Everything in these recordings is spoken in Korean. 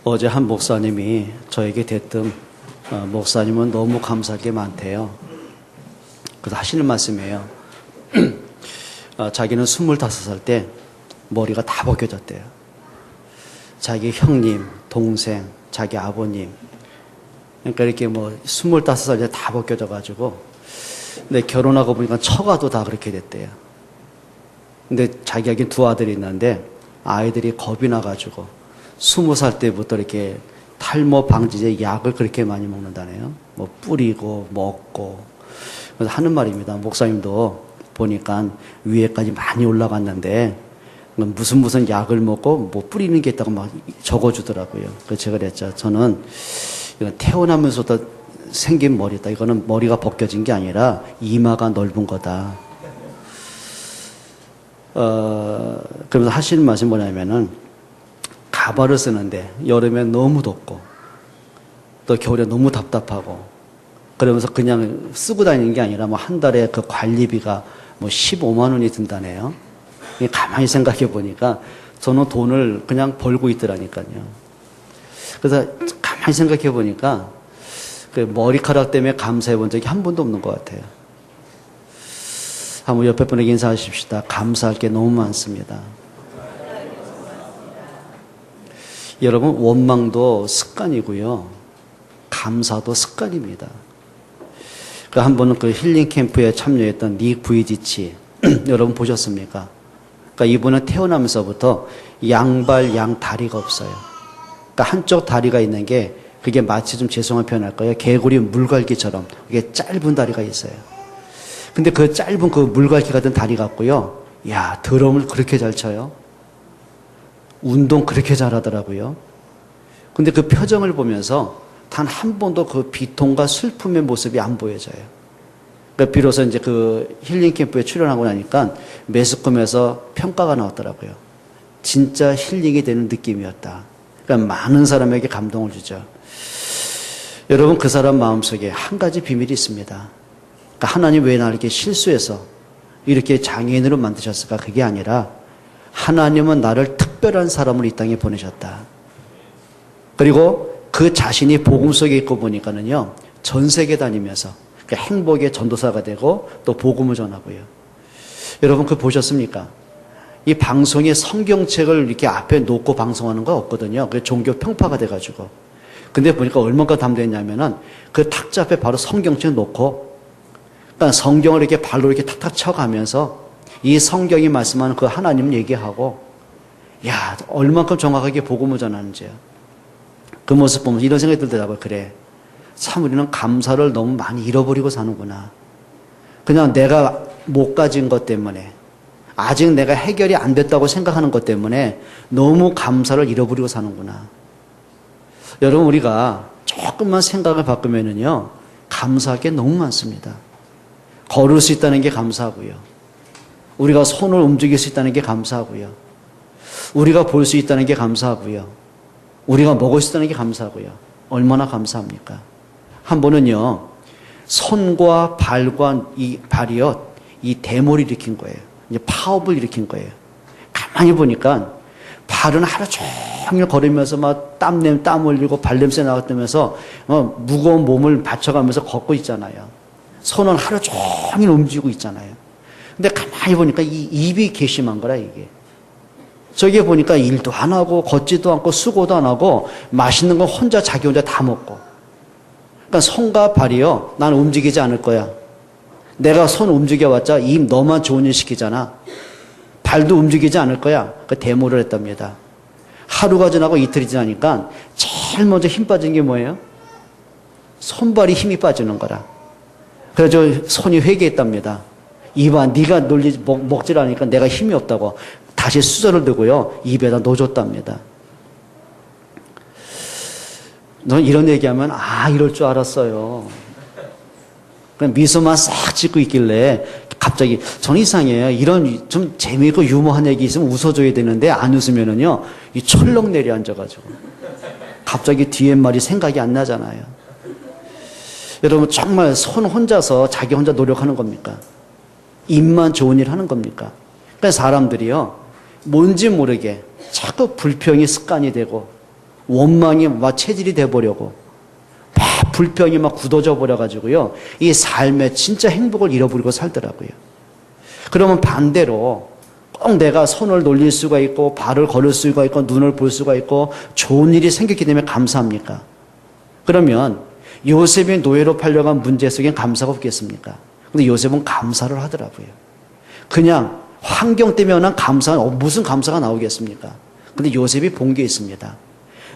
어제 한 목사님이 저에게 대뜸 목사님은 너무 감사할 게 많대요. 그래서 하시는 말씀이에요. 자기는 25살 때 머리가 다 벗겨졌대요. 자기 형님, 동생, 자기 아버님. 그러니까 이렇게 25살 때 다 벗겨져가지고. 근데 결혼하고 보니까 처가도 다 그렇게 됐대요. 근데 자기에게 두 아들이 있는데 아이들이 겁이 나가지고 20살 때부터 이렇게 탈모 방지제 약을 그렇게 많이 먹는다네요. 뿌리고 먹고. 그래서 하는 말입니다. 목사님도 보니까 위에까지 많이 올라갔는데 무슨 약을 먹고 뿌리는 게 있다고 막 적어주더라고요. 그래서 제가 그랬죠. 저는 이건 태어나면서부터 생긴 머리다. 이거는 머리가 벗겨진 게 아니라 이마가 넓은 거다. 그러면서 하시는 말씀이 뭐냐면은 가발을 쓰는데 여름에 너무 덥고 또 겨울에 너무 답답하고 그러면서 그냥 쓰고 다니는 게 아니라 한 달에 그 관리비가 15만 원이 든다네요. 가만히 생각해 보니까 저는 돈을 그냥 벌고 있더라니까요. 그래서 가만히 생각해 보니까 그 머리카락 때문에 감사해 본 적이 한 번도 없는 것 같아요. 한번 옆에 분에게 인사하십시다. 감사할 게 너무 많습니다. 여러분, 원망도 습관이고요. 감사도 습관입니다. 한 번은 그 힐링 캠프에 참여했던 닉 부이지치 여러분 보셨습니까? 그러니까 이분은 태어나면서부터 양발 양다리가 없어요. 그러니까 한쪽 다리가 있는 게 그게 마치 좀 죄송한 표현할 거예요. 개구리 물갈기처럼 이게 짧은 다리가 있어요. 근데 그 짧은 그 물갈기 같은 다리 갖고요. 야, 드럼을 그렇게 잘 쳐요. 운동 그렇게 잘하더라고요. 근데 그 표정을 보면서 단 한 번도 그 비통과 슬픔의 모습이 안 보여져요. 그러니까 비로소 이제 그 힐링 캠프에 출연하고 나니까 매스컴에서 평가가 나왔더라고요. 진짜 힐링이 되는 느낌이었다. 그러니까 많은 사람에게 감동을 주죠. 여러분, 그 사람 마음속에 한 가지 비밀이 있습니다. 그러니까 하나님 왜 나를 이렇게 실수해서 이렇게 장애인으로 만드셨을까? 그게 아니라 하나님은 나를 특별한 사람으로 이 땅에 보내셨다. 그리고 그 자신이 복음 속에 있고 보니까는요, 전 세계 다니면서 그러니까 행복의 전도사가 되고 또 복음을 전하고요. 여러분, 그거 보셨습니까? 이 방송에 성경책을 이렇게 앞에 놓고 방송하는 거 없거든요. 그게 종교 평파가 돼가지고. 근데 보니까 얼마나 담대했냐면은 그 탁자 앞에 바로 성경책 놓고, 그러니까 성경을 이렇게 발로 이렇게 탁탁 쳐가면서 이 성경이 말씀하는 그 하나님 얘기하고, 야, 얼만큼 정확하게 복음을 전하는지요. 그 모습 보면서 이런 생각이 들더라고요. 그래, 참 우리는 감사를 너무 많이 잃어버리고 사는구나. 그냥 내가 못 가진 것 때문에, 아직 내가 해결이 안 됐다고 생각하는 것 때문에 너무 감사를 잃어버리고 사는구나. 여러분, 우리가 조금만 생각을 바꾸면은요, 감사할 게 너무 많습니다. 걸을 수 있다는 게 감사하고요. 우리가 손을 움직일 수 있다는 게 감사하고요. 우리가 볼 수 있다는 게 감사하고요. 우리가 먹을 수 있다는 게 감사하고요. 얼마나 감사합니까? 한 번은요, 손과 발과 이 발이요, 이 대모를 일으킨 거예요. 이제 파업을 일으킨 거예요. 가만히 보니까 발은 하루 종일 걸으면서 막 땀 흘리고 발냄새 나왔다면서 무거운 몸을 받쳐가면서 걷고 있잖아요. 손은 하루 종일 움직이고 있잖아요. 근데 가만히 보니까 이 입이 괘씸한 거라, 이게. 저기 보니까 일도 안 하고 걷지도 않고 수고도 안 하고 맛있는 건 자기 혼자 다 먹고. 그러니까 손과 발이요, 나는 움직이지 않을 거야. 내가 손 움직여봤자 입 너만 좋은 일 시키잖아. 발도 움직이지 않을 거야. 그 데모를 했답니다. 하루가 지나고 이틀이 지나니까 제일 먼저 힘 빠진 게 뭐예요? 손발이 힘이 빠지는 거라. 그래서 손이 회개했답니다. 이봐, 네가 먹질 않으니까 내가 힘이 없다고. 다시 수저를 들고요, 입에다 넣어줬답니다. 넌 이런 얘기하면 이럴 줄 알았어요. 그냥 미소만 싹 짓고 있길래 갑자기 전 이상해요. 이런 좀 재미있고 유머한 얘기 있으면 웃어줘야 되는데 안 웃으면은요, 이 철렁 내려앉아가지고 갑자기 뒤에 말이 생각이 안 나잖아요. 여러분, 정말 손 혼자서 자기 혼자 노력하는 겁니까? 입만 좋은 일 하는 겁니까? 그러니까 사람들이요, 뭔지 모르게 자꾸 불평이 습관이 되고 원망이 막 체질이 돼버리고 막 불평이 막 굳어져 버려가지고요. 이 삶의 진짜 행복을 잃어버리고 살더라고요. 그러면 반대로 꼭 내가 손을 놀릴 수가 있고 발을 걸을 수가 있고 눈을 볼 수가 있고 좋은 일이 생겼기 때문에 감사합니까? 그러면 요셉이 노예로 팔려간 문제 속엔 감사가 없겠습니까? 근데 요셉은 감사를 하더라고요. 그냥 환경 때문에 난 무슨 감사가 나오겠습니까? 근데 요셉이 본 게 있습니다.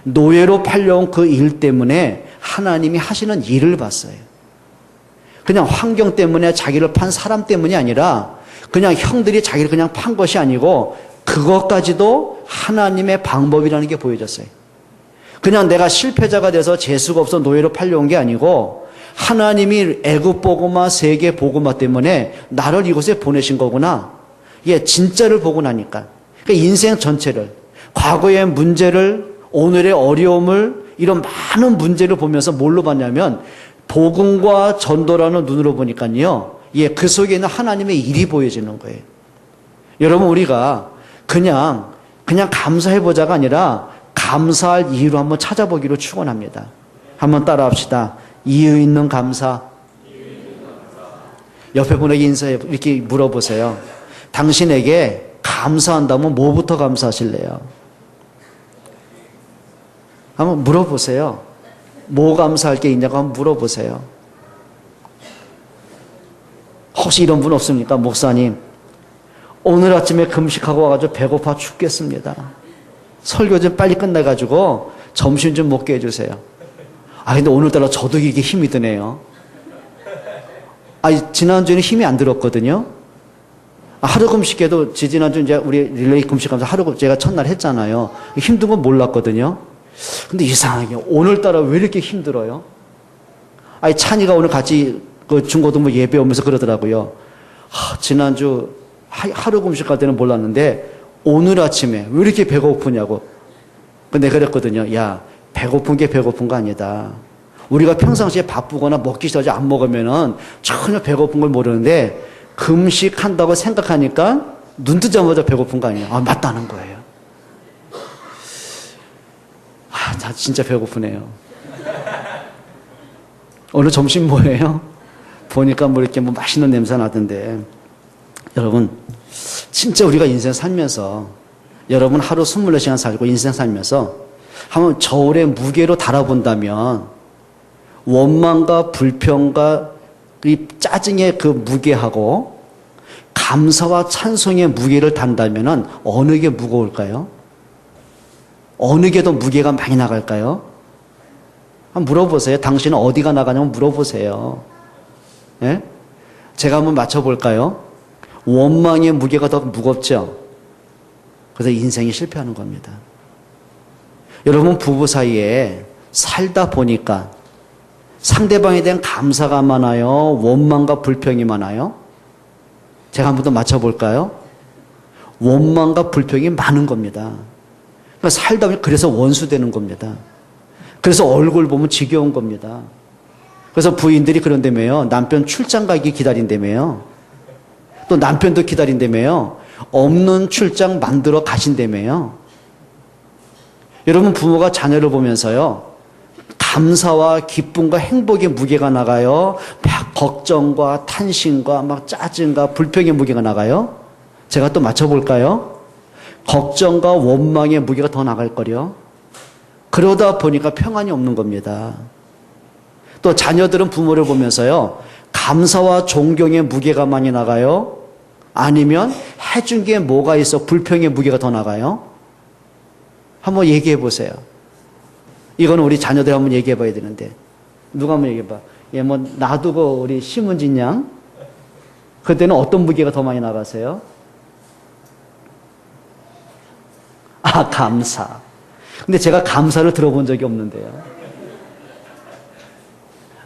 노예로 팔려온 그 일 때문에 하나님이 하시는 일을 봤어요. 그냥 환경 때문에 자기를 판 사람 때문이 아니라 그냥 형들이 자기를 그냥 판 것이 아니고 그것까지도 하나님의 방법이라는 게 보여졌어요. 그냥 내가 실패자가 돼서 재수가 없어 노예로 팔려온 게 아니고 하나님이 애굽 복음화 세계 복음화 때문에 나를 이곳에 보내신 거구나. 예, 진짜를 보고 나니까. 그러니까 인생 전체를, 과거의 문제를, 오늘의 어려움을, 이런 많은 문제를 보면서 뭘로 봤냐면 복음과 전도라는 눈으로 보니까요. 예, 그 속에 있는 하나님의 일이 보여지는 거예요. 여러분, 우리가 그냥 감사해보자가 아니라 감사할 이유로 한번 찾아보기로 축원합니다. 한번 따라합시다. 이유 있는 감사. 옆에 분에게 인사해, 이렇게 물어보세요. 당신에게 감사한다면 뭐부터 감사하실래요? 한번 물어보세요. 뭐 감사할 게 있냐고 한번 물어보세요. 혹시 이런 분 없습니까? 목사님, 오늘 아침에 금식하고 와가지고 배고파 죽겠습니다. 설교 좀 빨리 끝나가지고 점심 좀 먹게 해주세요. 근데 오늘따라 저도 이렇게 힘이 드네요. 지난주에는 힘이 안 들었거든요. 하루 금식해도 지난주 이제 우리 릴레이 금식하면서 하루 제가 첫날 했잖아요. 힘든 건 몰랐거든요. 근데 이상하게 오늘따라 왜 이렇게 힘들어요? 찬이가 오늘 같이 그 중고등부 예배 오면서 그러더라고요. 지난주 하루 금식할 때는 몰랐는데 오늘 아침에 왜 이렇게 배가 고프냐고. 근데 그랬거든요. 야, 배고픈 게 배고픈 거 아니다. 우리가 평상시에 바쁘거나 먹기 싫어서 안 먹으면은 전혀 배고픈 걸 모르는데 금식한다고 생각하니까 눈 뜨자마자 배고픈 거 아니에요. 맞다는 거예요. 나 진짜 배고프네요. 오늘 점심 뭐예요? 보니까 뭐 이렇게 뭐 맛있는 냄새 나던데. 여러분, 진짜 우리가 인생 살면서, 여러분 하루 24시간 살고 인생 살면서 한번 저울의 무게로 달아본다면 원망과 불평과 이 짜증의 그 무게하고 감사와 찬송의 무게를 단다면 어느 게 무거울까요? 어느 게 더 무게가 많이 나갈까요? 한번 물어보세요. 당신은 어디가 나가냐고 물어보세요. 예? 제가 한번 맞춰볼까요? 원망의 무게가 더 무겁죠? 그래서 인생이 실패하는 겁니다. 여러분, 부부 사이에 살다 보니까 상대방에 대한 감사가 많아요? 원망과 불평이 많아요? 제가 한 번 더 맞춰볼까요? 원망과 불평이 많은 겁니다. 그러니까 살다 보면 그래서 원수되는 겁니다. 그래서 얼굴 보면 지겨운 겁니다. 그래서 부인들이 그런다며요. 남편 출장 가기 기다린다며요. 또 남편도 기다린다며요. 없는 출장 만들어 가신다며요. 여러분, 부모가 자녀를 보면서요. 감사와 기쁨과 행복의 무게가 나가요. 막 걱정과 탄심과 막 짜증과 불평의 무게가 나가요. 제가 또 맞춰볼까요? 걱정과 원망의 무게가 더 나갈 거요. 그러다 보니까 평안이 없는 겁니다. 또 자녀들은 부모를 보면서요. 감사와 존경의 무게가 많이 나가요. 아니면 해준 게 뭐가 있어 불평의 무게가 더 나가요. 한번 얘기해 보세요. 이거는 우리 자녀들 한번 얘기해 봐야 되는데. 누가 한번 얘기해 봐. 뭐 놔두고 우리 심은진 양 그때는 어떤 무게가 더 많이 나가세요? 감사. 근데 제가 감사를 들어본 적이 없는데요.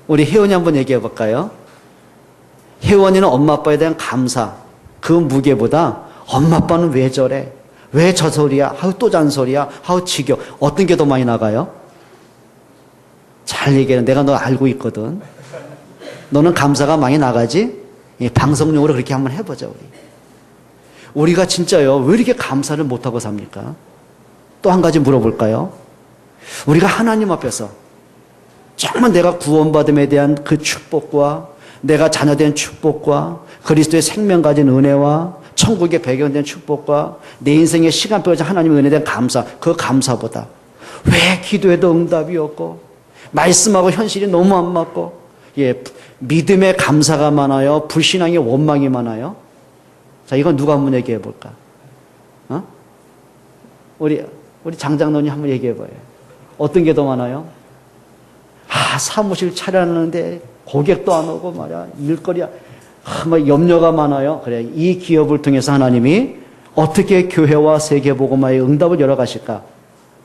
우리 혜원이 한번 얘기해 볼까요? 혜원이는 엄마 아빠에 대한 감사, 그 무게보다 엄마 아빠는 왜 저래? 왜 저 소리야? 또 잔소리야? 지겨. 어떤 게 더 많이 나가요? 잘 얘기해. 내가 너 알고 있거든. 너는 감사가 많이 나가지? 방송용으로 그렇게 한번 해보자, 우리. 우리가 진짜요, 왜 이렇게 감사를 못하고 삽니까? 또 한 가지 물어볼까요? 우리가 하나님 앞에서 정말 내가 구원받음에 대한 그 축복과 내가 자녀된 축복과 그리스도의 생명 가진 은혜와 천국의 배경된 축복과 내 인생의 시간표가 하나님의 은혜에 대한 감사, 그 감사보다 왜 기도해도 응답이 없고 말씀하고 현실이 너무 안 맞고 믿음의 감사가 많아요? 불신앙의 원망이 많아요? 자, 이건 누가 한번 얘기해 볼까? 우리 장장로님 한번 얘기해 봐요. 어떤 게 더 많아요? 사무실 차려놨는데 고객도 안 오고 말이야. 일거리야. 막 염려가 많아요. 그래. 이 기업을 통해서 하나님이 어떻게 교회와 세계복음화의 응답을 열어가실까?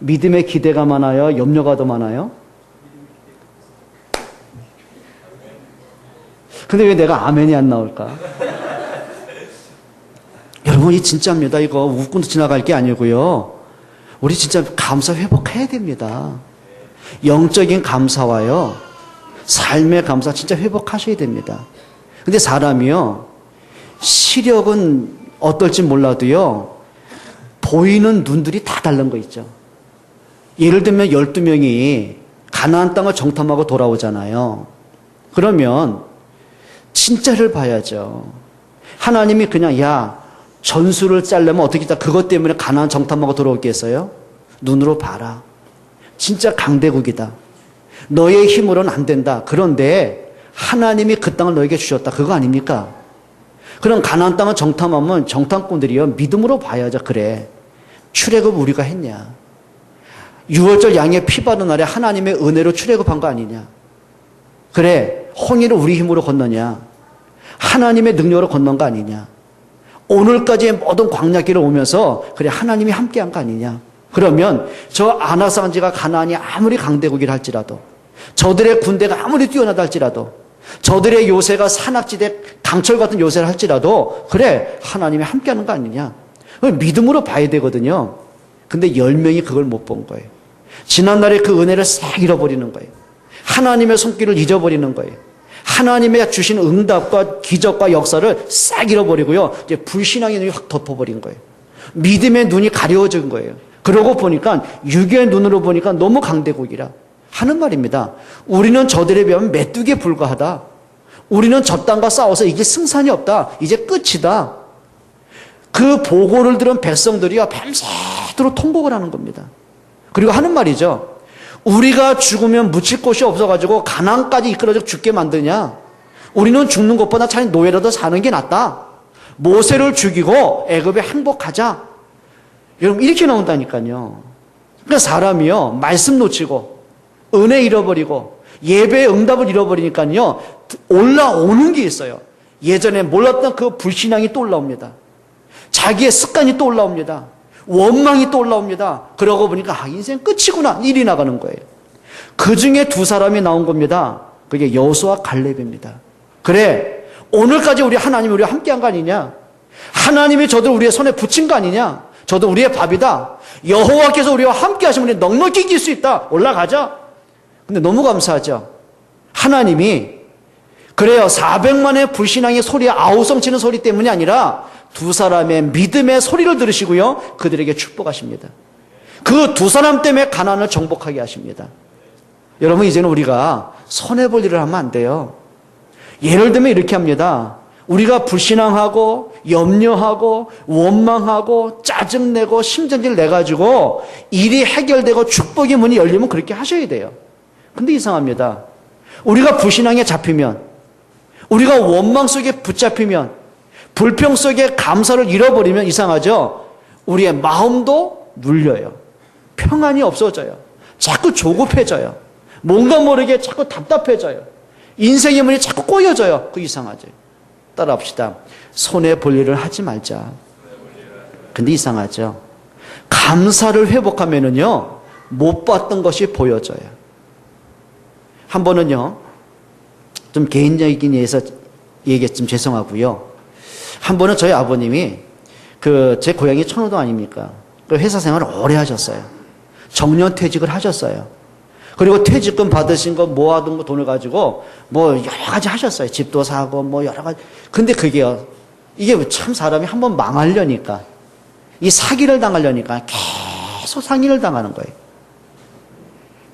믿음의 기대가 많아요? 염려가 더 많아요? 근데 왜 내가 아멘이 안 나올까? 여러분, 이 진짜입니다. 이거 웃고 지나갈 게 아니고요. 우리 진짜 감사 회복해야 됩니다. 영적인 감사와요, 삶의 감사 진짜 회복하셔야 됩니다. 근데 사람이요, 시력은 어떨지 몰라도요, 보이는 눈들이 다 다른 거 있죠. 예를 들면 12명이 가나안 땅을 정탐하고 돌아오잖아요. 그러면 진짜를 봐야죠. 하나님이 그냥 전술을 짜려면 어떻게 다 그것 때문에 가나안 정탐하고 돌아오겠어요? 눈으로 봐라. 진짜 강대국이다. 너의 힘으로는 안 된다. 그런데 하나님이 그 땅을 너에게 주셨다. 그거 아닙니까? 그럼 가나안 땅을 정탐하면 정탐꾼들이요, 믿음으로 봐야죠. 그래, 출애굽 우리가 했냐? 6월절 양의 피 바른 날에 하나님의 은혜로 출애굽한 거 아니냐? 그래, 홍해를 우리 힘으로 건너냐? 하나님의 능력으로 건넌 거 아니냐? 오늘까지의 모든 광야길을 오면서 그래, 하나님이 함께한 거 아니냐? 그러면 저 아나사한지가 가나안이 아무리 강대국이라 할지라도, 저들의 군대가 아무리 뛰어나다 할지라도, 저들의 요새가 산악지대 강철 같은 요새를 할지라도 그래, 하나님이 함께하는 거 아니냐? 믿음으로 봐야 되거든요. 근데 10명이 그걸 못 본 거예요. 지난날의 그 은혜를 싹 잃어버리는 거예요. 하나님의 손길을 잊어버리는 거예요. 하나님의 주신 응답과 기적과 역사를 싹 잃어버리고요, 이제 불신앙의 눈이 확 덮어버린 거예요. 믿음의 눈이 가려워진 거예요. 그러고 보니까 육의 눈으로 보니까 너무 강대국이라 하는 말입니다. 우리는 저들에 비하면 메뚜기에 불과하다. 우리는 저 땅과 싸워서 이제 승산이 없다. 이제 끝이다. 그 보고를 들은 백성들이요, 밤새도록 통곡을 하는 겁니다. 그리고 하는 말이죠. 우리가 죽으면 묻힐 곳이 없어가지고 가나안까지 이끌어져 죽게 만드냐? 우리는 죽는 것보다 차라리 노예라도 사는 게 낫다. 모세를 죽이고 애굽에 항복하자. 여러분, 이렇게 나온다니까요. 그러니까 사람이요, 말씀 놓치고 은혜 잃어버리고 예배의 응답을 잃어버리니까요, 올라오는 게 있어요. 예전에 몰랐던 그 불신앙이 또 올라옵니다. 자기의 습관이 또 올라옵니다. 원망이 또 올라옵니다. 그러고 보니까 인생 끝이구나, 일이 나가는 거예요. 그 중에 두 사람이 나온 겁니다. 그게 여호수아와 갈렙입니다. 그래, 오늘까지 우리 하나님이 우리와 함께한 거 아니냐? 하나님이 저들 우리의 손에 붙인 거 아니냐? 저도 우리의 밥이다. 여호와께서 우리와 함께 하시면 우리 넉넉히 이길 수 있다. 올라가자. 근데 너무 감사하죠. 하나님이 그래요, 400만의 불신앙의 소리에 아우성 치는 소리 때문이 아니라 두 사람의 믿음의 소리를 들으시고요, 그들에게 축복하십니다. 그 두 사람 때문에 가나안을 정복하게 하십니다. 여러분, 이제는 우리가 손해볼 일을 하면 안 돼요. 예를 들면 이렇게 합니다. 우리가 불신앙하고 염려하고 원망하고 짜증내고 심정질 내가지고 일이 해결되고 축복의 문이 열리면 그렇게 하셔야 돼요. 근데 이상합니다. 우리가 불신앙에 잡히면, 우리가 원망 속에 붙잡히면, 불평 속에 감사를 잃어버리면 이상하죠? 우리의 마음도 눌려요. 평안이 없어져요. 자꾸 조급해져요. 뭔가 모르게 자꾸 답답해져요. 인생의 문이 자꾸 꼬여져요. 그 이상하죠. 따라합시다. 손해볼 일을 하지 말자. 근데 이상하죠? 감사를 회복하면은요, 못 봤던 것이 보여져요. 한 번은요, 좀 개인적인 예에서 얘기 좀 죄송하고요. 한 번은 저희 아버님이 제 고향이 천호동 아닙니까? 그 회사 생활을 오래 하셨어요. 정년 퇴직을 하셨어요. 그리고 퇴직금 받으신 거 모아둔 거 돈을 가지고 뭐 여러 가지 하셨어요. 집도 사고 뭐 여러 가지. 근데 그게요, 이게 참 사람이 한번 망하려니까, 이 사기를 당하려니까 계속 상의를 당하는 거예요.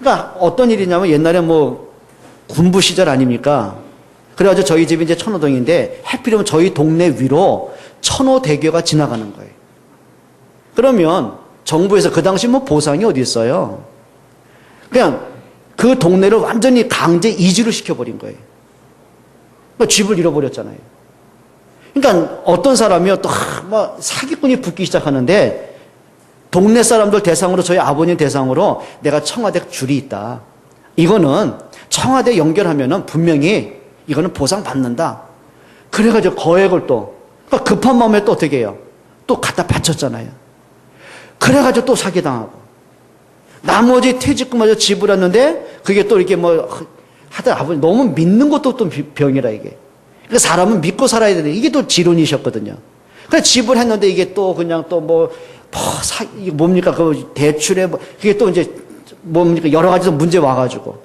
그러니까 어떤 일이냐면 옛날에 뭐 군부 시절 아닙니까? 그래가지고 저희 집이 이제 천호동인데 하필이면 저희 동네 위로 천호대교가 지나가는 거예요. 그러면 정부에서 그 당시 뭐 보상이 어디 있어요? 그냥 그 동네를 완전히 강제 이주를 시켜버린 거예요. 그러니까 집을 잃어버렸잖아요. 그러니까 어떤 사람이요 또 막 사기꾼이 붙기 시작하는데 동네 사람들 대상으로 저희 아버님 대상으로 내가 청와대 줄이 있다. 이거는 청와대 연결하면은 분명히 이거는 보상 받는다. 그래가지고 거액을 또 그러니까 급한 마음에 또 어떻게 해요? 또 갖다 바쳤잖아요. 그래가지고 또 사기당하고 나머지 퇴직금마저 지불했는데 그게 또 이렇게 뭐 하다 아버님 너무 믿는 것도 또 병이라 이게. 그러니까 사람은 믿고 살아야 되는데 이게 또 지론이셨거든요. 그래 지불했는데 이게 또 그냥 또 이게 뭡니까 그 대출에 그게 또 이제 뭡니까 여러 가지 문제 와가지고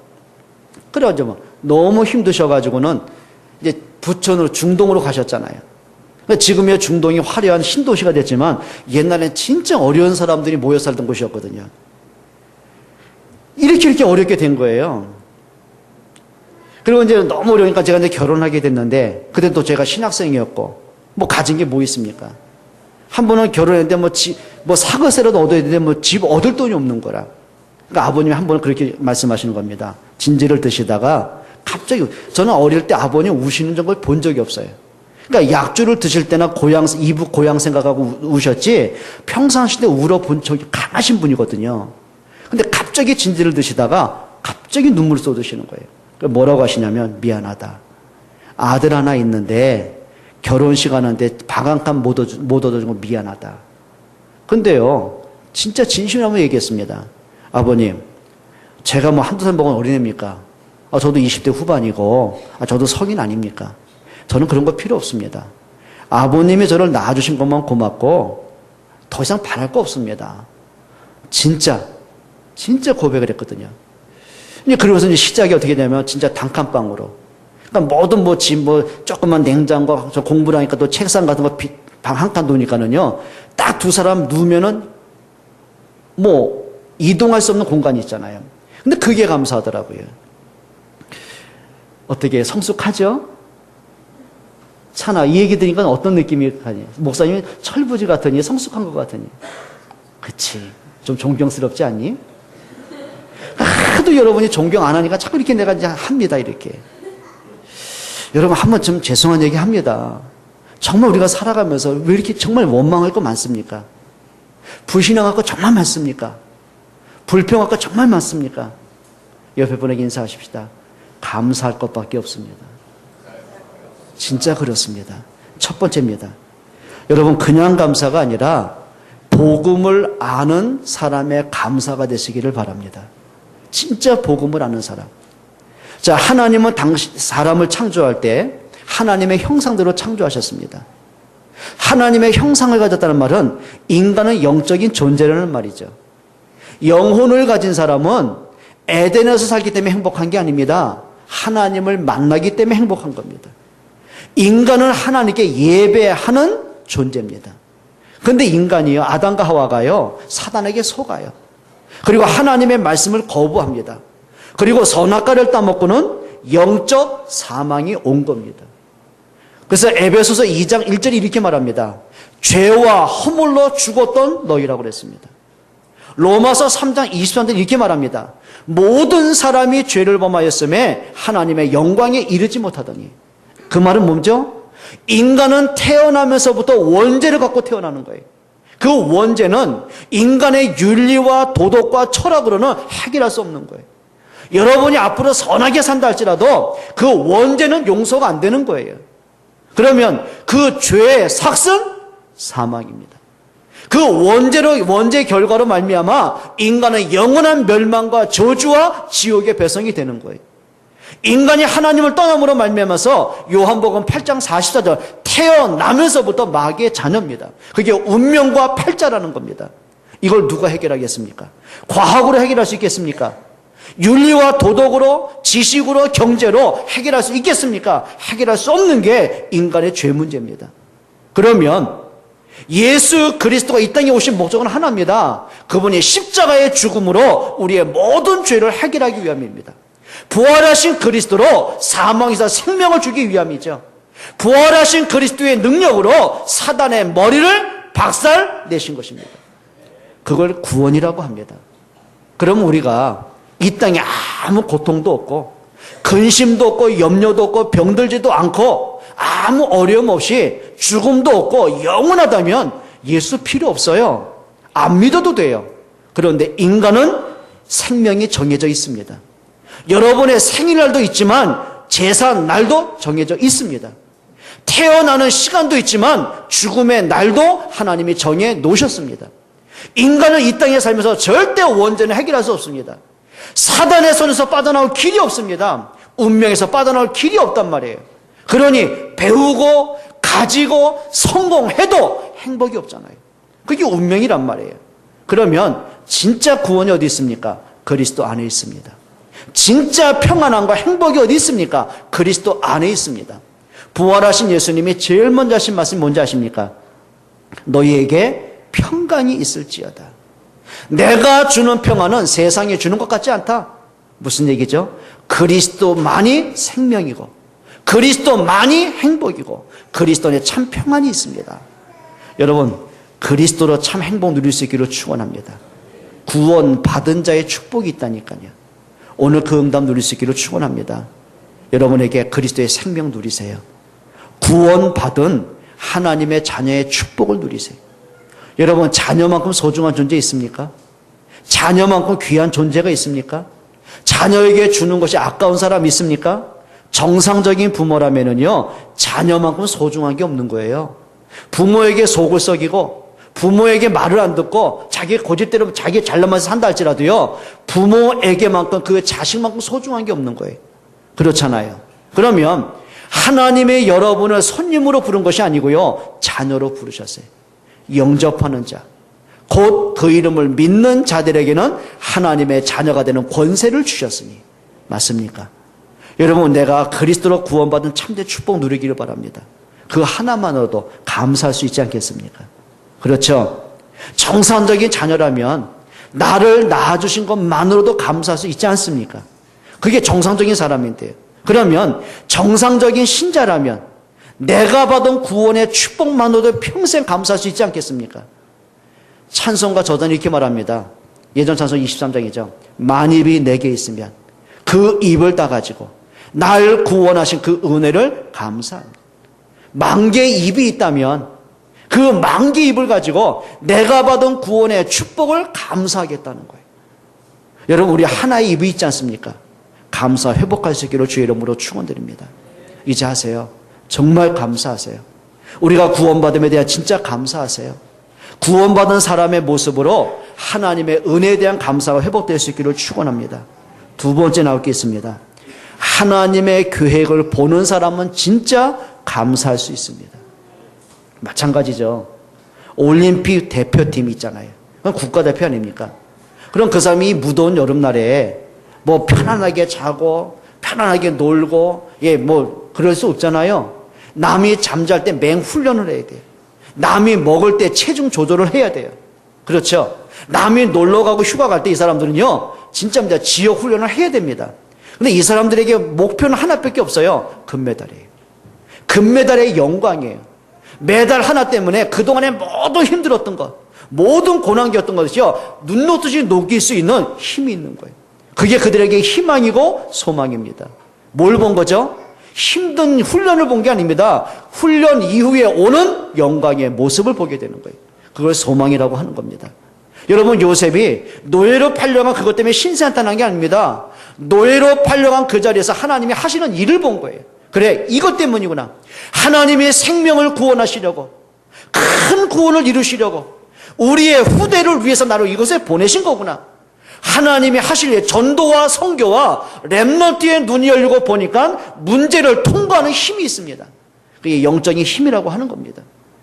그래가지고 뭐 너무 힘드셔가지고는 이제 부천으로 중동으로 가셨잖아요. 그러니까 지금의 중동이 화려한 신도시가 됐지만 옛날엔 진짜 어려운 사람들이 모여 살던 곳이었거든요. 이렇게 어렵게 된 거예요. 그리고 이제 너무 어려우니까 제가 이제 결혼하게 됐는데 그때 또 제가 신학생이었고 뭐 가진 게 뭐 있습니까? 한 번은 결혼했는데 뭐 사과세라도 얻어야 되는데 뭐 집 얻을 돈이 없는 거라. 그러니까 아버님이 한 번은 그렇게 말씀하시는 겁니다. 진지를 드시다가 갑자기 저는 어릴 때 아버님 우시는 걸 본 적이 없어요. 그러니까 약주를 드실 때나 이북 고향 생각하고 우셨지 평상시 때 울어본 적이 강하신 분이거든요. 근데 갑자기 진지를 드시다가 갑자기 눈물 쏟으시는 거예요. 뭐라고 하시냐면 미안하다. 아들 하나 있는데 결혼식 하는데 방 한 칸 못 얻어준 거 미안하다. 근데요 진짜 진심으로 한번 얘기했습니다. 아버님 제가 뭐 한두 살 먹은 어린애입니까? 저도 20대 후반이고 저도 성인 아닙니까? 저는 그런 거 필요 없습니다. 아버님이 저를 낳아주신 것만 고맙고 더 이상 바랄 거 없습니다. 진짜 고백을 했거든요. 그러고서 이제 시작이 어떻게 되냐면 진짜 단칸방으로. 그러니까 모든 조그만 냉장고 공부를 하니까 또 책상 같은 거 방 한 칸 놓으니까는요. 딱 두 사람 누우면은 뭐 이동할 수 없는 공간이 있잖아요. 근데 그게 감사하더라고요. 어떻게 성숙하죠? 차나 이 얘기 들으니까 어떤 느낌이 가니? 목사님이 철부지 같으니 성숙한 것 같으니. 그치. 좀 존경스럽지 않니? 하도 여러분이 존경 안 하니까 자꾸 이렇게 내가 이제 합니다, 이렇게. 여러분, 한 번쯤 죄송한 얘기 합니다. 정말 우리가 살아가면서 왜 이렇게 정말 원망할 거 많습니까? 불신앙할 거 정말 많습니까? 불평할 거 정말 많습니까? 옆에 분에게 인사하십시다. 감사할 것밖에 없습니다. 진짜 그렇습니다. 첫 번째입니다. 여러분, 그냥 감사가 아니라 복음을 아는 사람의 감사가 되시기를 바랍니다. 진짜 복음을 아는 사람. 자, 하나님은 사람을 창조할 때 하나님의 형상대로 창조하셨습니다. 하나님의 형상을 가졌다는 말은 인간은 영적인 존재라는 말이죠. 영혼을 가진 사람은 에덴에서 살기 때문에 행복한 게 아닙니다. 하나님을 만나기 때문에 행복한 겁니다. 인간은 하나님께 예배하는 존재입니다. 그런데 인간이요, 아담과 하와가요, 사단에게 속아요. 그리고 하나님의 말씀을 거부합니다. 그리고 선악과를 따먹고는 영적 사망이 온 겁니다. 그래서 에베소서 2장 1절이 이렇게 말합니다. 죄와 허물로 죽었던 너희라고 그랬습니다. 로마서 3장 23절 이렇게 말합니다. 모든 사람이 죄를 범하였음에 하나님의 영광에 이르지 못하더니. 그 말은 뭐죠? 인간은 태어나면서부터 원죄를 갖고 태어나는 거예요. 그 원죄는 인간의 윤리와 도덕과 철학으로는 해결할 수 없는 거예요. 여러분이 앞으로 선하게 산다 할지라도 그 원죄는 용서가 안 되는 거예요. 그러면 그 죄의 삭은 사망입니다. 그 원죄 결과로 말미암아 인간은 영원한 멸망과 저주와 지옥의 배송이 되는 거예요. 인간이 하나님을 떠남으로 말미암아서 요한복음 8장 44절 태어나면서부터 마귀의 자녀입니다. 그게 운명과 팔자라는 겁니다. 이걸 누가 해결하겠습니까? 과학으로 해결할 수 있겠습니까? 윤리와 도덕으로, 지식으로, 경제로 해결할 수 있겠습니까? 해결할 수 없는 게 인간의 죄 문제입니다. 그러면 예수 그리스도가 이 땅에 오신 목적은 하나입니다. 그분이 십자가의 죽음으로 우리의 모든 죄를 해결하기 위함입니다. 부활하신 그리스도로 사망에서 생명을 주기 위함이죠. 부활하신 그리스도의 능력으로 사단의 머리를 박살내신 것입니다. 그걸 구원이라고 합니다. 그럼 우리가 이 땅에 아무 고통도 없고 근심도 없고 염려도 없고 병들지도 않고 아무 어려움 없이 죽음도 없고 영원하다면 예수 필요 없어요. 안 믿어도 돼요. 그런데 인간은 생명이 정해져 있습니다. 여러분의 생일날도 있지만 제사 날도 정해져 있습니다. 태어나는 시간도 있지만 죽음의 날도 하나님이 정해 놓으셨습니다. 인간은 이 땅에 살면서 절대 원죄는 해결할 수 없습니다. 사단의 손에서 빠져나올 길이 없습니다. 운명에서 빠져나올 길이 없단 말이에요. 그러니 배우고 가지고 성공해도 행복이 없잖아요. 그게 운명이란 말이에요. 그러면 진짜 구원이 어디 있습니까? 그리스도 안에 있습니다. 진짜 평안함과 행복이 어디 있습니까? 그리스도 안에 있습니다. 부활하신 예수님이 제일 먼저 하신 말씀이 뭔지 아십니까? 너희에게 평강이 있을지어다. 내가 주는 평안은 세상에 주는 것 같지 않다. 무슨 얘기죠? 그리스도만이 생명이고 그리스도만이 행복이고 그리스도 안에 참 평안이 있습니다. 여러분, 그리스도로 참 행복 누릴 수 있기를 축원합니다. 구원 받은 자의 축복이 있다니까요. 오늘 그 응답 누릴 수 있기를 축원합니다. 여러분에게 그리스도의 생명 누리세요. 구원 받은 하나님의 자녀의 축복을 누리세요. 여러분, 자녀만큼 소중한 존재 있습니까? 자녀만큼 귀한 존재가 있습니까? 자녀에게 주는 것이 아까운 사람 있습니까? 정상적인 부모라면은요, 자녀만큼 소중한 게 없는 거예요. 부모에게 속을 썩이고, 부모에게 말을 안 듣고, 자기 고집대로 자기 잘나면서 산다 할지라도요, 부모에게만큼 그 자식만큼 소중한 게 없는 거예요. 그렇잖아요. 그러면 하나님의 여러분을 손님으로 부른 것이 아니고요, 자녀로 부르셨어요. 영접하는 자, 곧 그 이름을 믿는 자들에게는 하나님의 자녀가 되는 권세를 주셨으니. 맞습니까? 여러분, 내가 그리스도로 구원받은 참된 축복 누리기를 바랍니다. 그 하나만으로도 감사할 수 있지 않겠습니까? 그렇죠? 정상적인 자녀라면 나를 낳아주신 것만으로도 감사할 수 있지 않습니까? 그게 정상적인 사람인데요. 그러면 정상적인 신자라면 내가 받은 구원의 축복만으로도 평생 감사할 수 있지 않겠습니까? 찬송가 저자는 이렇게 말합니다. 예전 찬송 23장이죠. 만입이 내게 있으면 그 입을 따가지고 날 구원하신 그 은혜를 감사합니다. 만 개의 입이 있다면 그 만 개의 입을 가지고 내가 받은 구원의 축복을 감사하겠다는 거예요. 여러분, 우리 하나의 입이 있지 않습니까? 감사 회복할 수 있기를 주의 이름으로 축원드립니다. 이제 하세요. 정말 감사하세요. 우리가 구원받음에 대한 진짜 감사하세요. 구원받은 사람의 모습으로 하나님의 은혜에 대한 감사가 회복될 수 있기를 축원합니다. 두 번째 나올 게 있습니다. 하나님의 계획을 보는 사람은 진짜 감사할 수 있습니다. 마찬가지죠. 올림픽 대표팀이 있잖아요. 그건 국가대표 아닙니까? 그럼 그 사람이 무더운 여름날에 뭐 편안하게 자고 편안하게 놀고 그럴 수 없잖아요. 남이 잠잘 때 맹훈련을 해야 돼요. 남이 먹을 때 체중 조절을 해야 돼요. 그렇죠? 남이 놀러 가고 휴가 갈 때 이 사람들은요, 진짜 지역 훈련을 해야 됩니다. 근데 이 사람들에게 목표는 하나밖에 없어요. 금메달이에요. 금메달의 영광이에요. 메달 하나 때문에 그동안에 모든 힘들었던 것, 모든 고난이었던 것이요, 눈 놓듯이 녹일 수 있는 힘이 있는 거예요. 그게 그들에게 희망이고 소망입니다. 뭘 본 거죠? 힘든 훈련을 본 게 아닙니다. 훈련 이후에 오는 영광의 모습을 보게 되는 거예요. 그걸 소망이라고 하는 겁니다. 여러분, 요셉이 노예로 팔려간 그것 때문에 신세한탄한 게 아닙니다. 노예로 팔려간 그 자리에서 하나님이 하시는 일을 본 거예요. 그래, 이것 때문이구나. 하나님의 생명을 구원하시려고, 큰 구원을 이루시려고, 우리의 후대를 위해서 나를 이곳에 보내신 거구나. 하나님이 하실 일, 전도와 선교와 렘넌트의 눈이 열리고 보니까 문제를 통과하는 힘이 있습니다. 그게 영적인 힘이라고 하는 겁니다.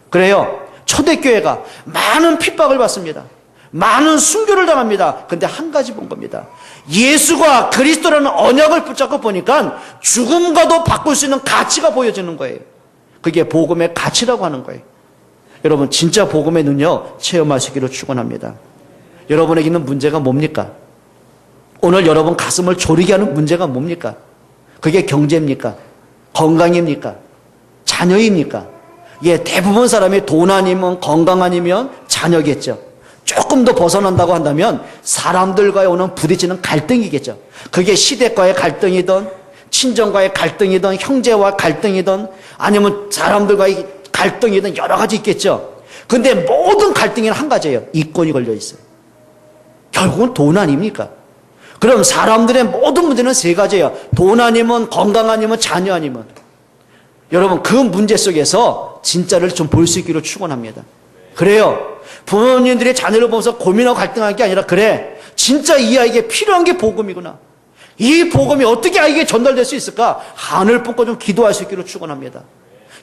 그래요, 초대교회가 많은 핍박을 받습니다. 많은 순교를 당합니다. 근데 한 가지 본 겁니다. 예수가 그리스도라는 언약을 붙잡고 보니까 죽음과도 바꿀 수 있는 가치가 보여지는 거예요. 그게 복음의 가치라고 하는 거예요. 여러분 진짜 복음의 능력 체험하시기를 축원합니다. 여러분에게 있는 문제가 뭡니까? 오늘 여러분 가슴을 졸이게 하는 문제가 뭡니까? 그게 경제입니까? 건강입니까? 자녀입니까? 예, 대부분 사람이 돈 아니면 건강 아니면 자녀겠죠. 조금 더 벗어난다고 한다면 사람들과의 오는 부딪히는 갈등이겠죠. 그게 시댁과의 갈등이든 친정과의 갈등이든 형제와 갈등이든 아니면 사람들과의 갈등이든 여러 가지 있겠죠. 근데 모든 갈등에는 한 가지예요. 이권이 걸려 있어요. 결국은 돈 아닙니까? 그럼 사람들의 모든 문제는 세 가지예요. 돈 아니면 건강 아니면 자녀 아니면. 여러분 그 문제 속에서 진짜를 좀 볼 수 있기를 축원합니다. 그래요. 부모님들이 자녀를 보면서 고민하고 갈등하는 게 아니라 그래 진짜 이 아이에게 필요한 게 복음이구나. 이 복음이 어떻게 아이에게 전달될 수 있을까? 하늘 뽑고 좀 기도할 수 있기를 축원합니다.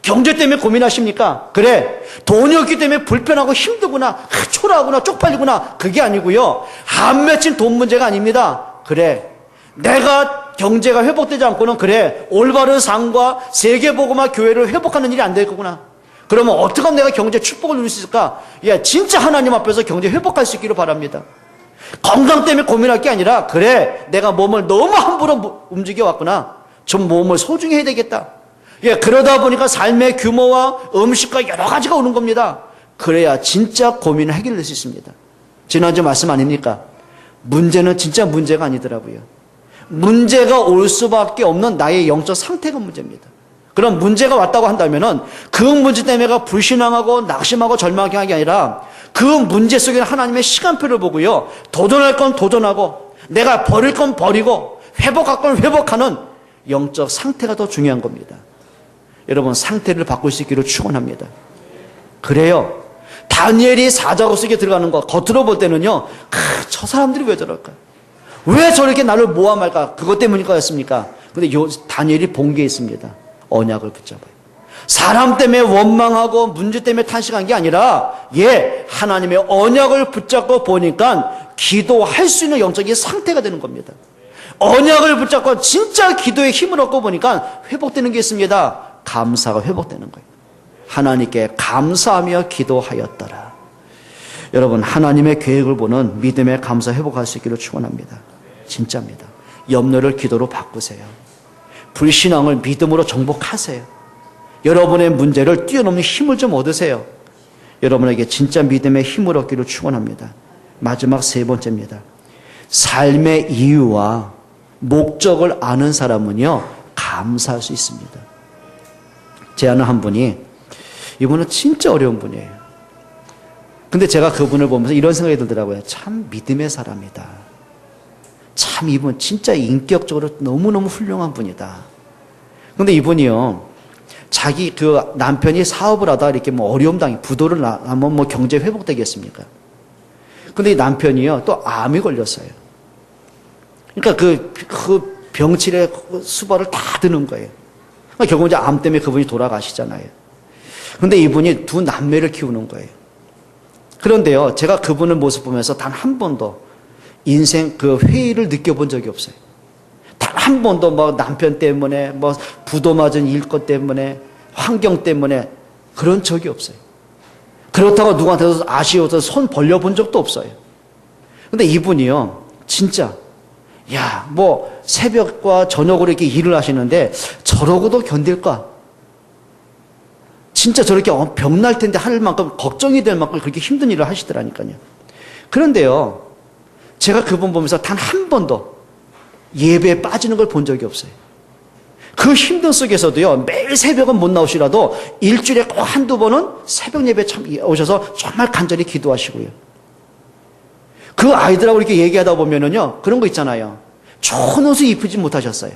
경제 때문에 고민하십니까? 그래 돈이 없기 때문에 불편하고 힘들구나, 초라하구나, 쪽팔리구나. 그게 아니고요, 안 맺힌 돈 문제가 아닙니다. 그래 내가 경제가 회복되지 않고는 그래 올바른 삶과 세계복음화 교회를 회복하는 일이 안 될 거구나. 그러면 어떻게 하면 내가 경제 축복을 누릴 수 있을까? 예, 진짜 하나님 앞에서 경제 회복할 수 있기를 바랍니다. 건강 때문에 고민할 게 아니라 그래 내가 몸을 너무 함부로 움직여 왔구나, 좀 몸을 소중히 해야 되겠다. 예, 그러다 보니까 삶의 규모와 음식과 여러 가지가 오는 겁니다. 그래야 진짜 고민을 해결될 수 있습니다. 지난주 말씀 아닙니까? 문제는 진짜 문제가 아니더라고요. 문제가 올 수밖에 없는 나의 영적 상태가 문제입니다. 그럼 문제가 왔다고 한다면은 그 문제 때문에 내가 불신앙하고 낙심하고 절망하게 하는 게 아니라 그 문제 속에 하나님의 시간표를 보고요, 도전할 건 도전하고 내가 버릴 건 버리고 회복할 건 회복하는 영적 상태가 더 중요한 겁니다. 여러분 상태를 바꿀 수 있기를 축원합니다. 그래요 다니엘이 사자굴 속에 들어가는 거 겉으로 볼 때는요, 저 사람들이 왜 저럴까, 왜 저렇게 나를 모함할까, 그것 때문일 거였습니까? 근데 다니엘이 본 게 있습니다. 언약을 붙잡아요. 사람 때문에 원망하고 문제 때문에 탄식한 게 아니라 예, 하나님의 언약을 붙잡고 보니까 기도할 수 있는 영적인 상태가 되는 겁니다. 언약을 붙잡고 진짜 기도의 힘을 얻고 보니까 회복되는 게 있습니다. 감사가 회복되는 거예요. 하나님께 감사하며 기도하였더라. 여러분 하나님의 계획을 보는 믿음의 감사 회복할 수 있기를 축원합니다. 진짜입니다. 염려를 기도로 바꾸세요. 불신앙을 믿음으로 정복하세요. 여러분의 문제를 뛰어넘는 힘을 좀 얻으세요. 여러분에게 진짜 믿음의 힘을 얻기를 축원합니다. 마지막 세 번째입니다. 삶의 이유와 목적을 아는 사람은요 감사할 수 있습니다. 제 아는 한 분이, 이분은 진짜 어려운 분이에요. 근데 제가 그분을 보면서 이런 생각이 들더라고요. 참 믿음의 사람이다. 참 이분 진짜 인격적으로 너무너무 훌륭한 분이다. 근데 이분이요, 자기 그 남편이 사업을 하다 이렇게 뭐 어려움 당해 부도를 하면 뭐 경제 회복되겠습니까? 근데 이 남편이요 또 암이 걸렸어요. 그러니까 그 병치레 수발을 다 드는 거예요. 그러니까 결국 이제 암 때문에 그분이 돌아가시잖아요. 근데 이분이 두 남매를 키우는 거예요. 그런데요, 제가 그분의 모습 보면서 단 한 번도 인생 그 회의를 느껴본 적이 없어요. 단 한 번도 뭐 남편 때문에 뭐 부도 맞은 일것 때문에 환경 때문에 그런 적이 없어요. 그렇다고 누구한테도 아쉬워서 손 벌려본 적도 없어요. 근데 이분이요 진짜 야, 뭐 새벽과 저녁으로 이렇게 일을 하시는데 저러고도 견딜까? 진짜 저렇게 병날 텐데 할 만큼 걱정이 될 만큼 그렇게 힘든 일을 하시더라니까요. 그런데요, 제가 그분 보면서 단 한 번도 예배에 빠지는 걸 본 적이 없어요. 그 힘든 속에서도요, 매일 새벽은 못 나오시라도 일주일에 꼭 한두 번은 새벽 예배에 오셔서 정말 간절히 기도하시고요. 그 아이들하고 이렇게 얘기하다 보면은요, 그런 거 있잖아요. 좋은 옷을 입지 못하셨어요.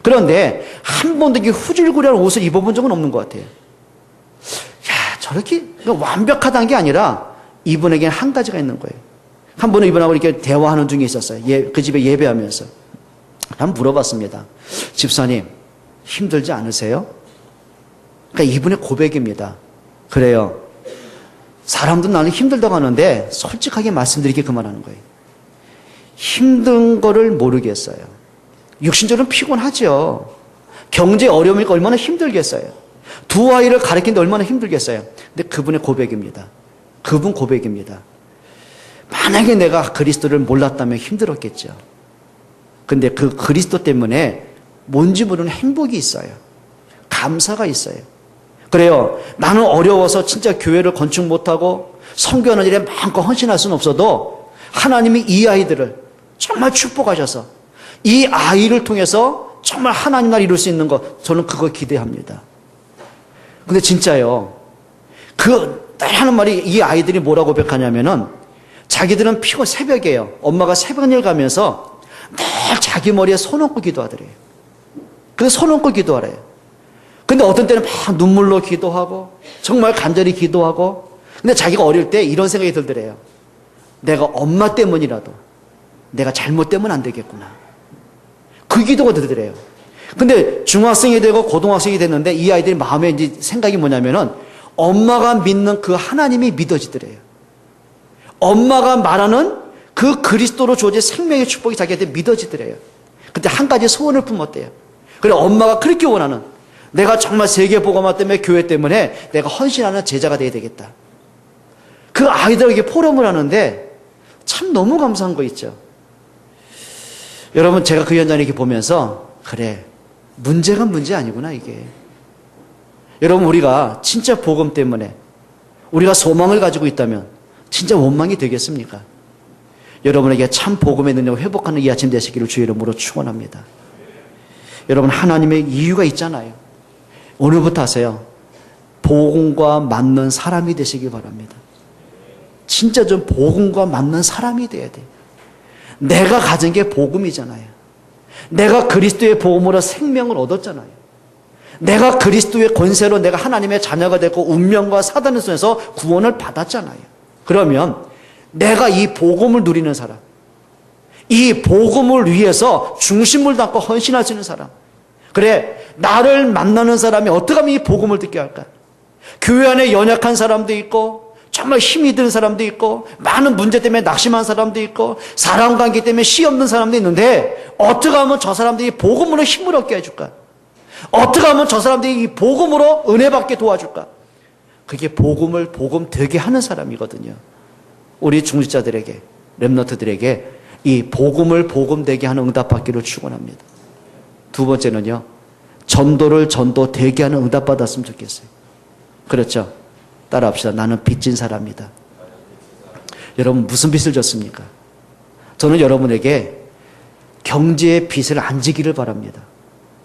그런데 한 번도 이렇게 후줄구리한 옷을 입어본 적은 없는 것 같아요. 야, 저렇게 완벽하다는 게 아니라 이분에게는 한 가지가 있는 거예요. 한 번은 이분하고 이렇게 대화하는 중에 있었어요. 그 집에 예배하면서. 한번 물어봤습니다. 집사님, 힘들지 않으세요? 그러니까 이분의 고백입니다. 그래요. 사람들은 나는 힘들다고 하는데 솔직하게 말씀드리게 그만하는 거예요. 힘든 거를 모르겠어요. 육신적으로는 피곤하죠. 경제 어려우니까 얼마나 힘들겠어요. 두 아이를 가르치는데 얼마나 힘들겠어요. 근데 그분의 고백입니다. 그분 고백입니다. 만약에 내가 그리스도를 몰랐다면 힘들었겠죠. 근데 그 그리스도 때문에 뭔지 모르는 행복이 있어요. 감사가 있어요. 그래요. 나는 어려워서 진짜 교회를 건축 못하고 선교하는 일에 마음껏 헌신할 수는 없어도 하나님이 이 아이들을 정말 축복하셔서 이 아이를 통해서 정말 하나님 나라를 이룰 수 있는 것, 저는 그거 기대합니다. 근데 진짜요. 하는 말이 이 아이들이 뭐라고 고백하냐면은 자기들은 피곤 새벽이에요. 엄마가 새벽일 가면서 늘 자기 머리에 손 얹고 기도하더래요. 그래서 손 얹고 기도하래요. 근데 어떤 때는 막 눈물로 기도하고 정말 간절히 기도하고 근데 자기가 어릴 때 이런 생각이 들더래요. 내가 엄마 때문이라도 내가 잘못되면 안 되겠구나. 그 기도가 들더래요. 근데 중학생이 되고 고등학생이 됐는데 이 아이들이 마음에 이제 생각이 뭐냐면은 엄마가 믿는 그 하나님이 믿어지더래요. 엄마가 말하는 그 그리스도로 주어진 생명의 축복이 자기한테 믿어지더래요. 근데 한 가지 소원을 품었대요. 그래 엄마가 그렇게 원하는 내가 정말 세계복음화 때문에 교회 때문에 내가 헌신하는 제자가 되어야 되겠다. 그 아이들에게 포럼을 하는데 참 너무 감사한 거 있죠. 여러분 제가 그 현장을 이렇게 보면서 그래 문제가 문제 아니구나 이게. 여러분 우리가 진짜 복음 때문에 우리가 소망을 가지고 있다면 진짜 원망이 되겠습니까? 여러분에게 참 복음의 능력을 회복하는 이 아침 되시기를 주의 이름으로 축원합니다. 여러분 하나님의 이유가 있잖아요. 오늘부터 하세요. 복음과 맞는 사람이 되시기 바랍니다. 진짜 좀 복음과 맞는 사람이 돼야 돼요. 내가 가진 게 복음이잖아요. 내가 그리스도의 복음으로 생명을 얻었잖아요. 내가 그리스도의 권세로 내가 하나님의 자녀가 됐고 운명과 사단의 손에서 구원을 받았잖아요. 그러면 내가 이 복음을 누리는 사람, 이 복음을 위해서 중심을 담고 헌신할 수 있는 사람, 그래 나를 만나는 사람이 어떻게 하면 이 복음을 듣게 할까? 교회 안에 연약한 사람도 있고 정말 힘이 드는 사람도 있고 많은 문제 때문에 낙심한 사람도 있고 사람관계 때문에 씨 없는 사람도 있는데 어떻게 하면 저 사람들이 복음으로 힘을 얻게 해줄까? 어떻게 하면 저 사람들이 이 복음으로 은혜 받게 도와줄까? 그게 복음을 복음 되게 하는 사람이거든요. 우리 중직자들에게 렘넌트들에게 이 복음을 복음 되게 하는 응답 받기를 축원합니다. 두 번째는요. 전도를 전도 되게 하는 응답 받았으면 좋겠어요. 그렇죠? 따라합시다. 나는 빚진 사람이다. 여러분 무슨 빚을 졌습니까? 저는 여러분에게 경제의 빚을 안 지기를 바랍니다.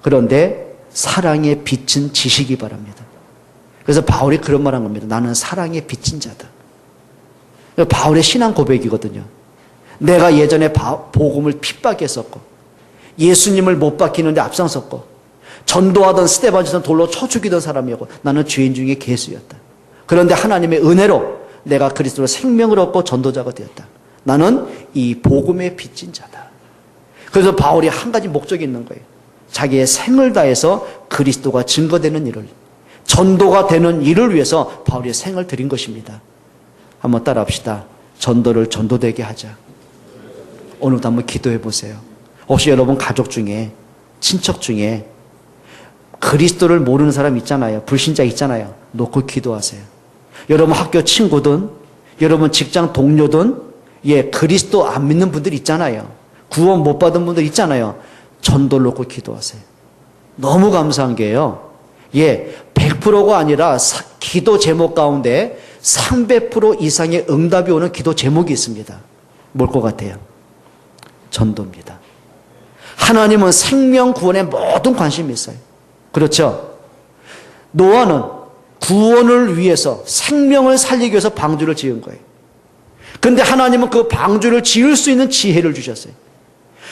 그런데 사랑에 빚진 지시기 바랍니다. 그래서 바울이 그런 말 한 겁니다. 나는 사랑에 빚진 자다. 바울의 신앙 고백이거든요. 내가 예전에 복음을 핍박했었고 예수님을 못 박히는데 앞장섰고 전도하던 스데반처럼 돌로 쳐 죽이던 사람이었고 나는 죄인 중에 괴수였다. 그런데 하나님의 은혜로 내가 그리스도로 생명을 얻고 전도자가 되었다. 나는 이 복음에 빚진 자다. 그래서 바울이 한 가지 목적이 있는 거예요. 자기의 생을 다해서 그리스도가 증거되는 일을, 전도가 되는 일을 위해서 바울이 생을 드린 것입니다. 한번 따라합시다. 전도를 전도되게 하자. 오늘도 한번 기도해 보세요. 혹시 여러분 가족 중에, 친척 중에 그리스도를 모르는 사람 있잖아요. 불신자 있잖아요. 놓고 기도하세요. 여러분 학교 친구든, 여러분 직장 동료든, 그리스도 안 믿는 분들 있잖아요. 구원 못 받은 분들 있잖아요. 전도를 놓고 기도하세요. 너무 감사한 게요. 100%가 아니라 기도 제목 가운데 300% 이상의 응답이 오는 기도 제목이 있습니다. 뭘 것 같아요? 전도입니다. 하나님은 생명 구원에 모든 관심이 있어요. 그렇죠? 노아는 구원을 위해서 생명을 살리기 위해서 방주를 지은 거예요. 그런데 하나님은 그 방주를 지을 수 있는 지혜를 주셨어요.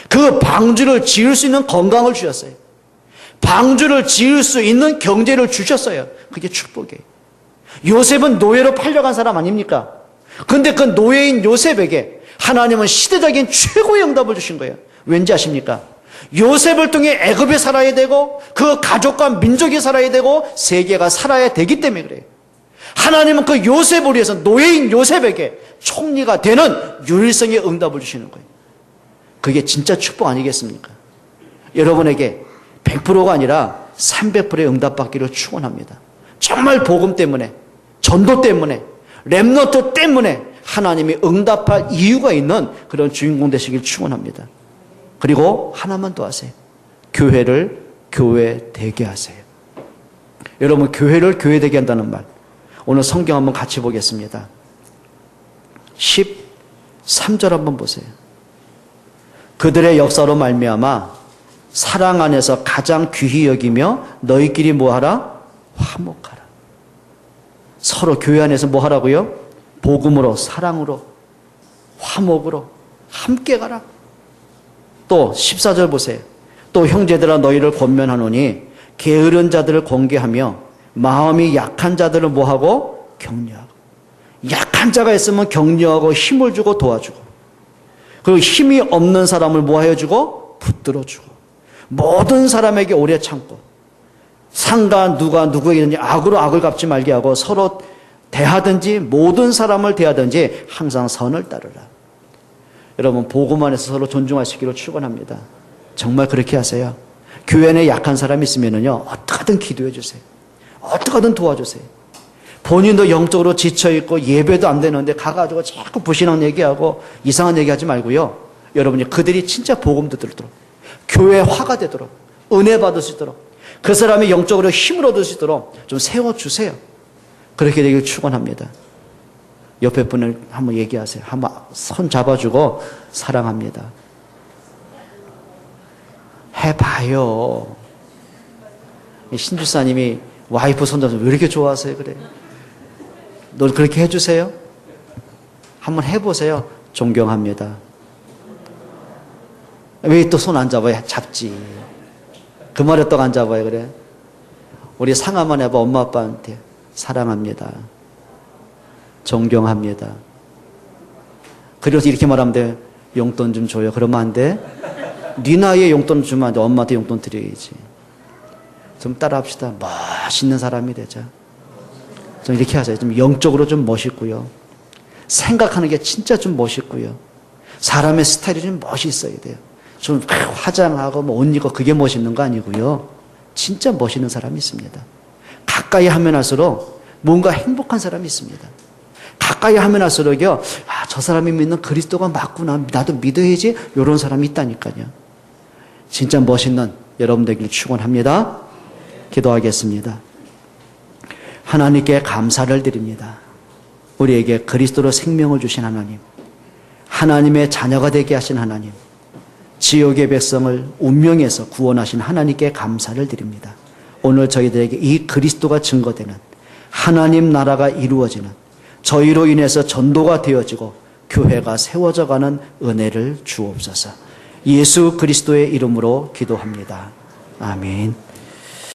그 방주를 지을 수 있는 건강을 주셨어요. 방주를 지을 수 있는 경제를 주셨어요. 그게 축복이에요. 요셉은 노예로 팔려간 사람 아닙니까? 그런데 그 노예인 요셉에게 하나님은 시대적인 최고의 응답을 주신 거예요. 왠지 아십니까? 요셉을 통해 애굽에 살아야 되고 그 가족과 민족이 살아야 되고 세계가 살아야 되기 때문에 그래요. 하나님은 그 요셉을 위해서 노예인 요셉에게 총리가 되는 유일성의 응답을 주시는 거예요. 그게 진짜 축복 아니겠습니까? 여러분에게 100%가 아니라 300%의 응답 받기를 축원합니다. 정말 복음 때문에, 전도 때문에, 렘넌트 때문에 하나님이 응답할 이유가 있는 그런 주인공 되시길 축원합니다. 그리고 하나만 더 하세요. 교회를 교회 되게 하세요. 여러분, 교회를 교회 되게 한다는 말, 오늘 성경 한번 같이 보겠습니다. 13절 한번 보세요. 그들의 역사로 말미암아 사랑 안에서 가장 귀히 여기며 너희끼리 뭐하라? 화목하라. 서로 교회 안에서 뭐 하라고요? 복음으로, 사랑으로, 화목으로 함께 가라. 또 14절 보세요. 또 형제들아 너희를 권면하노니 게으른 자들을 권계하며 마음이 약한 자들을 뭐하고? 격려하고. 약한 자가 있으면 격려하고 힘을 주고 도와주고, 그리고 힘이 없는 사람을 뭐 해주고? 붙들어주고, 모든 사람에게 오래 참고, 상가 누가 누구에게든지 악으로 악을 갚지 말게 하고 서로 대하든지 모든 사람을 대하든지 항상 선을 따르라. 여러분, 복음 안에서 서로 존중하시기로 축원합니다. 정말 그렇게 하세요. 교회 내에 약한 사람이 있으면요, 어떻게든 기도해 주세요. 어떻게든 도와주세요. 본인도 영적으로 지쳐있고 예배도 안 되는데 가가지고 자꾸 불신앙 얘기하고 이상한 얘기하지 말고요. 여러분이 그들이 진짜 복음도 들도록, 교회 화가 되도록, 은혜 받을 수 있도록, 그 사람이 영적으로 힘을 얻을 수 있도록 좀 세워주세요. 그렇게 되길 축원합니다. 옆에 분을 한번 얘기하세요. 한번 손 잡아주고 사랑합니다. 해봐요. 신주사님이 와이프 손 잡아서 왜 이렇게 좋아하세요? 그래. 너 그렇게 해주세요. 한번 해보세요. 존경합니다. 왜 또 손 안 잡아요? 잡지. 그 말에 또 안 잡아요. 그래. 우리 상하만 해봐. 엄마 아빠한테 사랑합니다. 존경합니다. 그래서 이렇게 말하면 돼. 용돈 좀 줘요. 그러면 안 돼. 네 나이에 용돈 주면 안 돼. 엄마한테 용돈 드려야지. 좀 따라합시다. 멋있는 사람이 되자. 좀 이렇게 하세요. 좀 영적으로 좀 멋있고요. 생각하는 게 진짜 좀 멋있고요. 사람의 스타일이 좀 멋있어야 돼요. 좀 화장하고 뭐 옷 입고 그게 멋있는 거 아니고요. 진짜 멋있는 사람이 있습니다. 가까이 하면 할수록 뭔가 행복한 사람이 있습니다. 가까이 하면 할수록요, 아, 저 사람이 믿는 그리스도가 맞구나. 나도 믿어야지. 이런 사람이 있다니까요. 진짜 멋있는 여러분 되길 축원합니다. 기도하겠습니다. 하나님께 감사를 드립니다. 우리에게 그리스도로 생명을 주신 하나님, 하나님의 자녀가 되게 하신 하나님, 지옥의 백성을 운명에서 구원하신 하나님께 감사를 드립니다. 오늘 저희들에게 이 그리스도가 증거되는 하나님 나라가 이루어지는, 저희로 인해서 전도가 되어지고 교회가 세워져가는 은혜를 주옵소서. 예수 그리스도의 이름으로 기도합니다. 아멘.